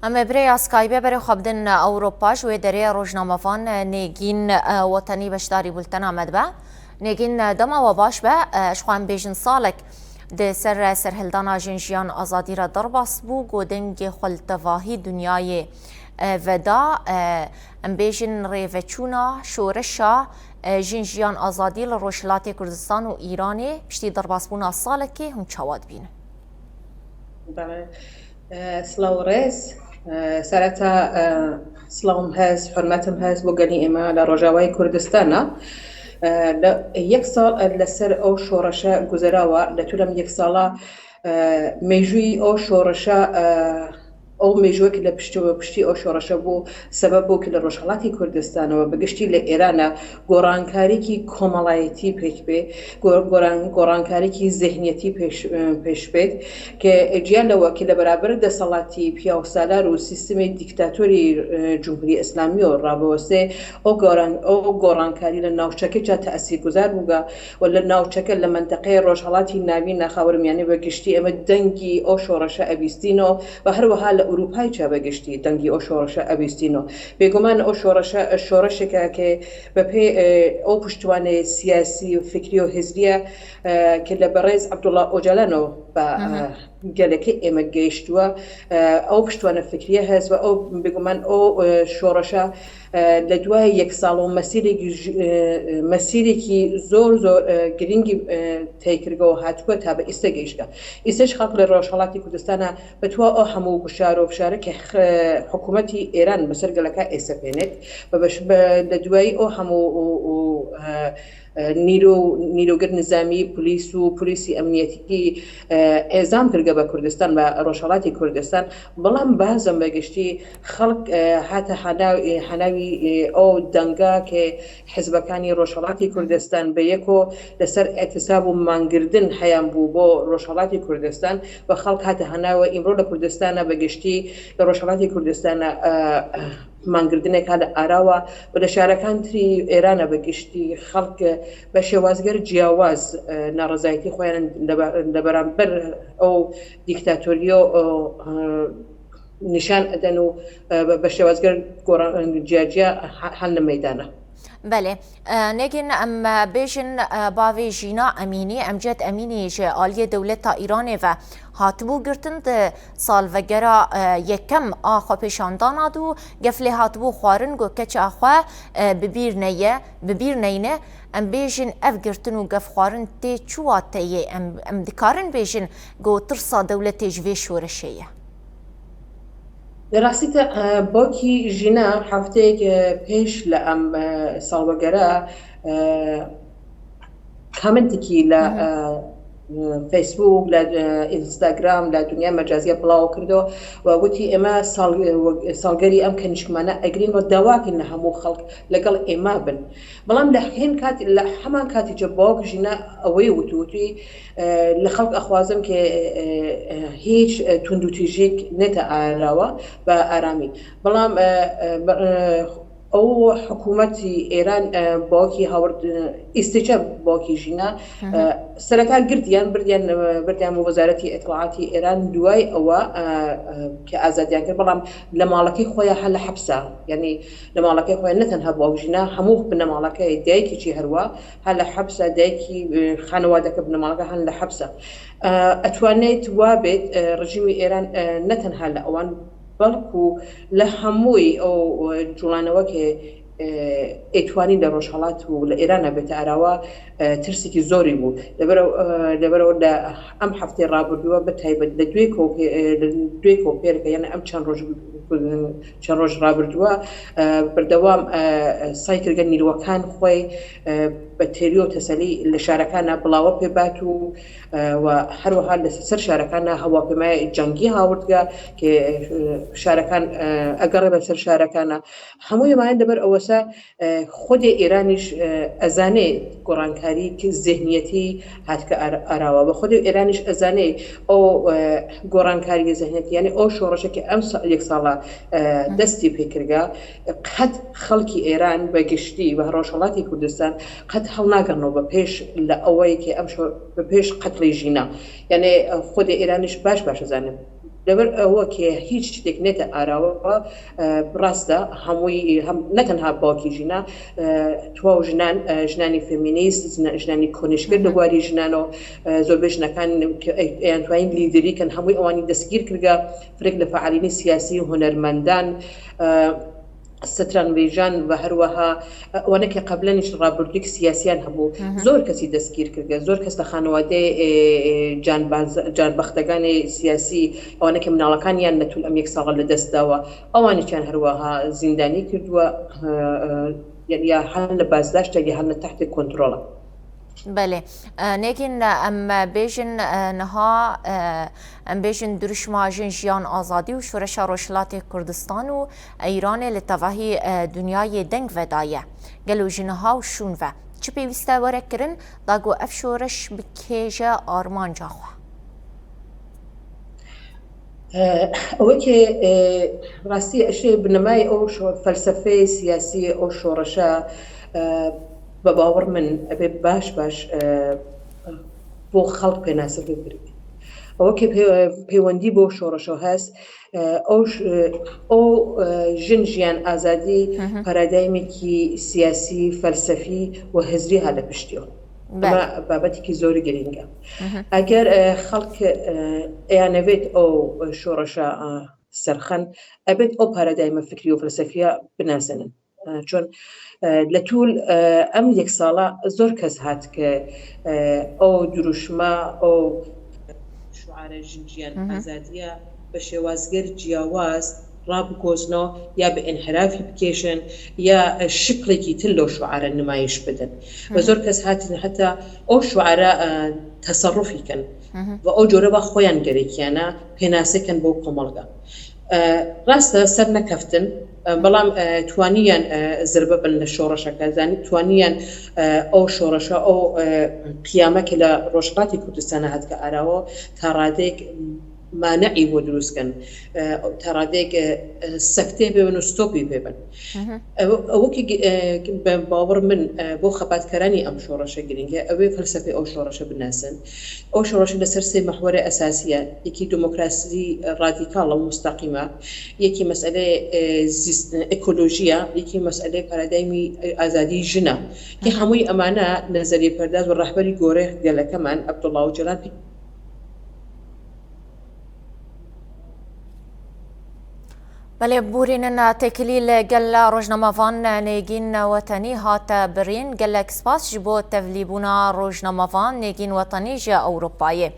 اما برای سکایب برای خبدن اوروپا شوی دری روزنامه‌وان نگین وطنی بشداری بولتن آمد به نگین دما و باش به شخوان بیشن سالک ده سرهلدانا جنجیان آزادی را در باس بو گودنگ خلطواهی دنیای ودا ام بیشن ریوچونا شورشا جنجیان آزادی لروشلات کردستان و ایرانی پشتی در باس بونا سالکی هم چواد بینه. بله سلاو ریز سرتا سلام هست حرمتم هست بگنی اما لرجاوی کردستان یک سال لسر او شورشا گذراوه لطولم یک ساله میجوی او شورشا او میجوی که لپشتی او شورشا بو سبب بو که لروشلاتی کردستان و بگشتی لایران گورانکاری کی کمالایتی پیش بید گورانکاری کی ذهنیتی پیش بید که جیان لوکیل برابر دستالاتی پیاوسالار و سیستم دیکتاتوری جمهوری اسلامی و رابطه او گورانکاری لناوچکی جا تأثیر گذار بوده و لناوچکی لمنطقه روشلاتی ناوی نخورم یعنی بگشتی اما دنگی او شورشا ابیستینو و هر وحال اروپایی چه بگشتی دنگی او شورش ابیستینو بگمان او شورش که به او پشتوانه سیاسی و فکری و حزبیه که لبرز عبدالله اوجلانو با گلکی ام گشتوا او پشتوانه فکریه هست و او بگمان او شورش لدوای یک سال و مسیری که زور گرینگی تیکرگو هاتکو تا به استگیشگا استش خلق روشلاتی کردستان به تو او همو گشار و فشاره که حکومتی ایران مسر گلکا استپینت و لدوای او همو نیروگر نظامی پلیسی امنیتی اعزام کرده به کردستان و روشلاتی کردستان بلام بعضم بگشتی خلق حتی حناوی او دنگا که حزبکانی روشلاتی کردستان به یکو لسر اعتصاب و مانگردن حیام بو روشلاتی کردستان و خلق حتی حناوی امرو لکردستان بگشتی روشلاتی کردستان مانگردنه که آراوا و لشارکان تری ایران بگشتی خلق به شوازگر جیاواز نارضایتی خویان لبرانبر او دیکتاتوریو نشان ادنو به شوازگر جاجیا حل میدانه. بله نگین ام بیشن باوی جینا امینی امجد امینی جه آلی دولت ایران و هاتبو گرتند سال وگرا یکم آخوا پیشاندانا دو گفلی هاتبو خوارن گو کچ آخوا ببیر نینه ام بیشن اف گرتن و گف خوارن تی چوات تیه ام دکارن بیشن گو ترسا دولت جوی شورشیه. دراستی باکی جینا هفته که پیش لام سالوگرا کامنتی کی ل فیسبوک ل اینستاگرام ل دنیا مجازی بلاو کردو و وقتی اما سالگری ام کنشمانه اگرین و دواکی نهمو خلق لقل اما بن بلام لحين كات لحمان كاتي جبوك جينا اوي وتوتي لخلق اخوازم که هیچ تندوتيجيك نتا آراوا با آرامی بلام او حکومتی ایران باکی هاورد استجاب باکی جینا سرتا گردیان بردیان وزارتی اطلاعاتی ایران دوای او که آزادیان کرد بلام لمالکی خویا حل حبسه یعنی لمالکی خویا نتنها باکی جینا هموه بنمالکی دایکی چی هروا حل حبسه دایکی خانوادک بنمالکی حل حبسه اتوانیت وابد رژیم ایران نتنها لأوان بلکو لهموی او جوانوا که اتوانی در روشالات و لایران به تعروا ترسی که زوری بود لبرو ام هفته رابطه به تایب دوی کوپر که یعنی ام چند روز رابطه بردوام سایکل گنی روکان خوی بتریو تسلی لشارکان بلاو پیباتو و هر وحال لسر شارکان هوا پیمای جنگی هاوردگا که شارکان اقرب سر شارکان هموی ما دبر اوسا خود ایرانیش ازانه گورانکاری که ذهنیتی هست که آراوا و خود ایرانیش ازانه او گورانکاری ذهنیتی یعنی او شورشه که ام یک ساله دستی پیکرگا قد خلقی ایران بگشتی و روشلاتی کردستان قد هل ناگرنو بپیش لأوایی که امشو بپیش قتل جینا یعنی خود ایرانیش باش ازانه لەبەر ئەوە کە هیچ شتێک نێتە ئاراوە ڕاستە هەمووی نەتەنها باوکی ژینە توا و ژنانی فێمینیست ژنانی کۆنیشتگر لە بواری ژنانەوە زۆربەی ژنەکان یانتوانین لیدریکەن هەمووی ئەوانی دەستگیر کردگە فرێک لە فعالینی سیاسی هونەرمەندان سترانبێژان بە هەروەها ئەوانەکە قبلەنیش ڕابردووی سیاسیان هەبوو زۆر کەسی دەستگیر کردگە زۆر کەس لە خانەوادەی جانبەختەکانی سیاسی ئەوانەکە مناڵەکانیان نەتول ئەم یەک ساڵ لە دەستداوە ئەوانێکیان هەروەها زیندانی کردووە یا هەر لە بازداشتە یا هەر لە تحتی کۆنتڕۆڵە. بله نگین ام بیشن نها ام بیشن درشماجن جیان آزادی و شورش روشلات کردستان و ایران لتوهی دنیای دنگ ودایه گلو جنها و شون و چه پیوسته وره کرن داگو اف شورش بکیجه آرمان جاخوا ئەوەی کە ڕاستی ئەشێ بنەمای ئەو فەلسەفەی سیاسی ئەو شۆڕەشە بە باوەڕ من ئەبێ باش بۆ خەڵک پێناسە بگرێت ئەوە کە پەیوەندی بۆ شۆڕەشە هەست ئەو ژن ژیان ئازادی پارادایمێکی سیاسی فەلسەفی و هزری هە لە پشتیەوە ئەمە بابەتێکی زۆر گرینگە ئەگەر خەڵک ئەیانەوێت ئەو شۆڕەشە سەرخەن ئەبێت ئەو پارادایمە فکری و فەلسەفیە بناسەنن چۆن لە توول ئەم یەک ساڵە زۆر کەس هات کە ئەو دروشمە ئەو شوعارە ژنجیان ئازادیە بە شێوازگەر جیاواز ڕابگۆزنەوە یا بە ئینحرافی بکێشن یا شکڵێکی تر لەو شوعارە نمایش بدەن بە زۆر کەس هاتن هەتا ئەو شوعارە تەسەڕوفیکەن و ئەو جۆرەوە خۆیان گەرەکیانە پێناسەکەن بۆ کۆمەڵگە ڕاستە سەر نەکەفتن بەڵام توانیان زربە بن لە شۆڕەشەکە زانی توانیان ئەو شۆڕەشە ئەو قیامەکە لە ڕۆژهەڵاتی کوردستانە هەتکە ئاراوە تا ڕادێک مانعی بۆ دروستکەن تا ڕادێک سەفتەی ببن و ستۆپی ببن ئەوەکی باوەڕ من بۆ خەباتکەرانی ئەم شۆڕەشە گرنگە ئەوەی فەلسەفەی ئەو شۆڕەشە بناسن ئەو شۆڕەشە لەسەر سێ مەحوەرە ئەساسیە یەکی دموکراسی ڕادیکاڵە و مستەقیمە یەکی مەسئلەی ئێکۆلۆژیە یەکی مەسئلەی پارادایمی ئازادی ژنە کە هەمووی ئەمانە نەزەریە پەرداز و ڕەهبەری گۆڕەی گەلەکەمان عەبدوڵڵا ئۆجەلان بله بورین تکلیل گل روزنامه‌وان نگین وطنی هات برین گل اکسپاس جبو تبلیبونا روزنامه‌وان نگین وطنی جا اروپایی